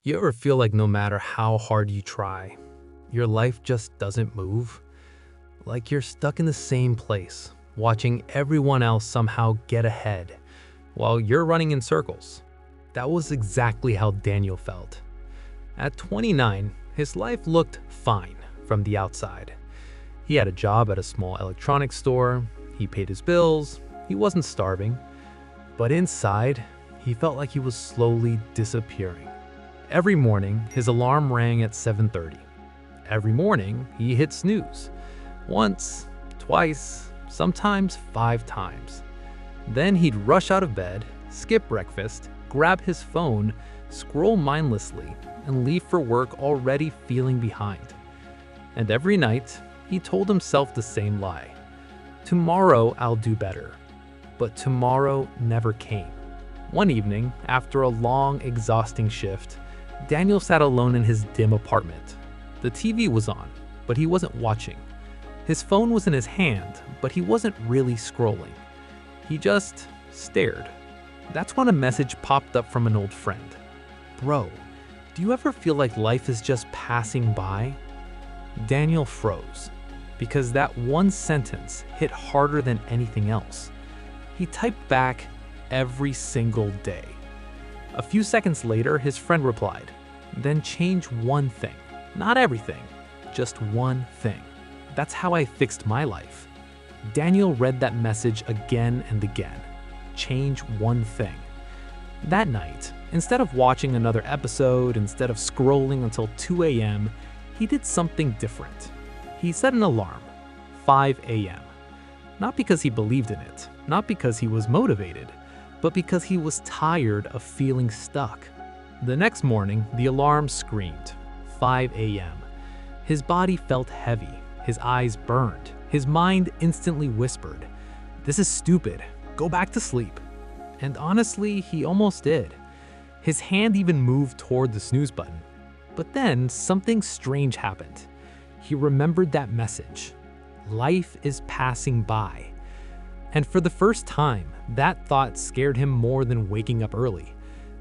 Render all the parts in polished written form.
You ever feel like no matter how hard you try, your life just doesn't move? Like you're stuck in the same place, watching everyone else somehow get ahead, while you're running in circles. That was exactly how Daniel felt. At 29, his life looked fine from the outside. He had a job at a small electronics store, he paid his bills, he wasn't starving. But inside, he felt like he was slowly disappearing. Every morning, his alarm rang at 7:30. Every morning, he hit snooze. Once, twice, sometimes 5 times. Then he'd rush out of bed, skip breakfast, grab his phone, scroll mindlessly, and leave for work already feeling behind. And every night, he told himself the same lie. Tomorrow I'll do better. But tomorrow never came. One evening, after a long, exhausting shift, Daniel sat alone in his dim apartment. The TV was on, but he wasn't watching. His phone was in his hand, but he wasn't really scrolling. He just stared. That's when a message popped up from an old friend. "Bro, do you ever feel like life is just passing by?" Daniel froze, because that one sentence hit harder than anything else. He typed back, "every single day." A few seconds later, his friend replied, "Then change one thing. Not everything, just one thing. That's how I fixed my life." Daniel read that message again and again. Change one thing. That night, instead of watching another episode, instead of scrolling until 2 a.m., he did something different. He set an alarm, 5 a.m. Not because he believed in it, not because he was motivated, but because he was tired of feeling stuck. The next morning, the alarm screamed, 5 a.m. His body felt heavy, his eyes burned, his mind instantly whispered, "This is stupid, go back to sleep." And honestly, he almost did. His hand even moved toward the snooze button. But then something strange happened. He remembered that message. Life is passing by. And for the first time, that thought scared him more than waking up early.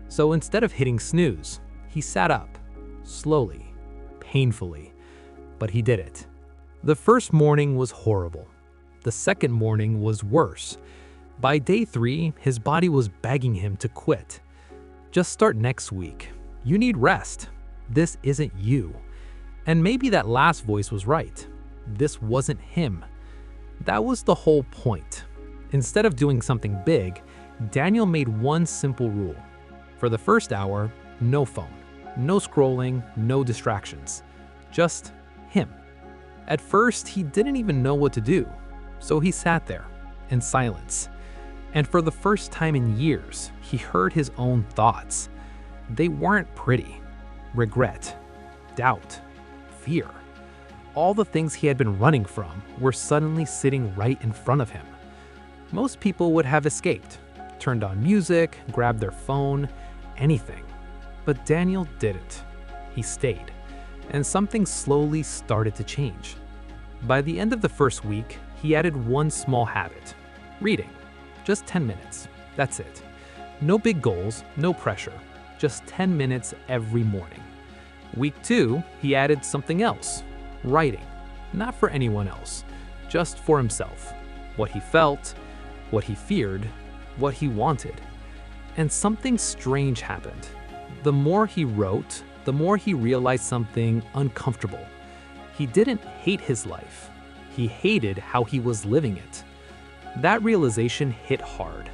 So instead of hitting snooze, he sat up, slowly, painfully, but he did it. The first morning was horrible. The second morning was worse. By day 3, his body was begging him to quit. Just start next week. You need rest. This isn't you. And maybe that last voice was right. This wasn't him. That was the whole point. Instead of doing something big, Daniel made one simple rule. For the first hour, no phone, no scrolling, no distractions. Just him. At first, he didn't even know what to do, so he sat there in silence. And for the first time in years, he heard his own thoughts. They weren't pretty. Regret, doubt, fear. All the things he had been running from were suddenly sitting right in front of him. Most people would have escaped, turned on music, grabbed their phone, anything. But Daniel didn't. He stayed, and something slowly started to change. By the end of the first week, he added one small habit: reading. Just 10 minutes. That's it. No big goals, no pressure. Just 10 minutes every morning. Week 2, he added something else: writing. Not for anyone else, just for himself. What he felt, what he feared, what he wanted. And something strange happened. The more he wrote, the more he realized something uncomfortable. He didn't hate his life. He hated how he was living it. That realization hit hard,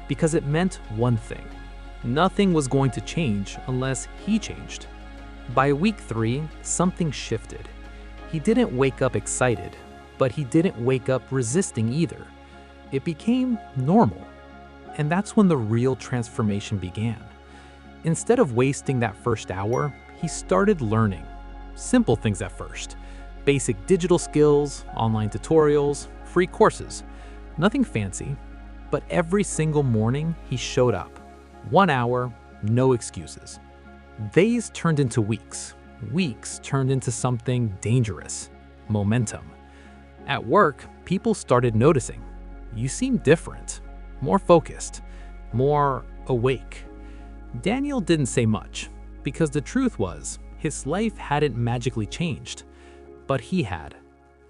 because it meant one thing. Nothing was going to change unless he changed. By week 3, something shifted. He didn't wake up excited, but he didn't wake up resisting either. It became normal. And that's when the real transformation began. Instead of wasting that first hour, he started learning. Simple things at first. Basic digital skills, online tutorials, free courses. Nothing fancy, but every single morning he showed up. 1 hour, no excuses. Days turned into weeks. Weeks turned into something dangerous: momentum. At work, people started noticing. You seem different, more focused, more awake. Daniel didn't say much, Because the truth was, his life hadn't magically changed, but he had.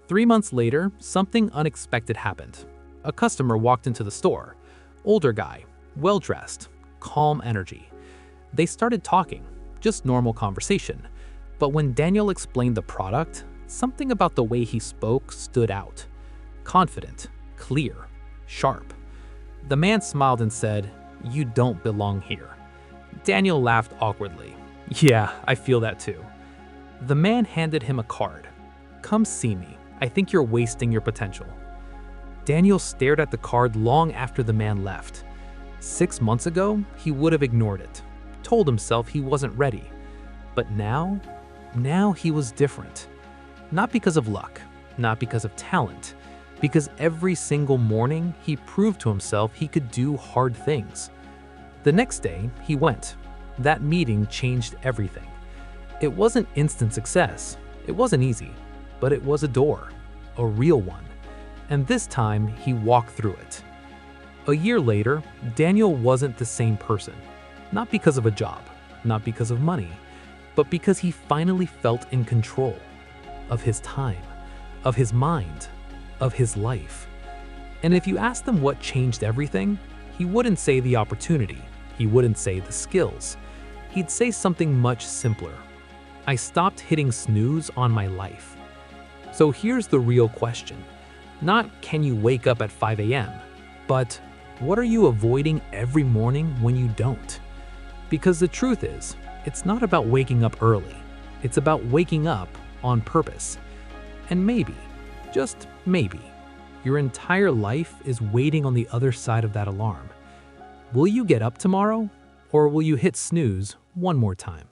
3 months later, something unexpected happened. A customer walked into the store. Older guy, well-dressed, calm energy. They started talking, just normal conversation. But when Daniel explained the product, something about the way he spoke stood out. Confident, clear, sharp. The man smiled and said, "You don't belong here." Daniel laughed awkwardly. "Yeah, I feel that too." The man handed him a card. "Come see me. I think you're wasting your potential." Daniel stared at the card long after the man left. 6 months ago, he would have ignored it, told himself he wasn't ready. But now he was different. Not because of luck, not because of talent, because every single morning he proved to himself he could do hard things. The next day, he went. That meeting changed everything. It wasn't instant success. It wasn't easy, but it was a door, a real one. And this time, he walked through it. A year later, Daniel wasn't the same person. Not because of a job, not because of money, but because he finally felt in control of his time, of his mind, of his life. And if you asked him what changed everything, he wouldn't say the opportunity. He wouldn't say the skills. He'd say something much simpler. I stopped hitting snooze on my life. So here's the real question. Not can you wake up at 5 a.m., but what are you avoiding every morning when you don't? Because the truth is, it's not about waking up early. It's about waking up on purpose. And maybe, just maybe, your entire life is waiting on the other side of that alarm. Will you get up tomorrow, or will you hit snooze one more time?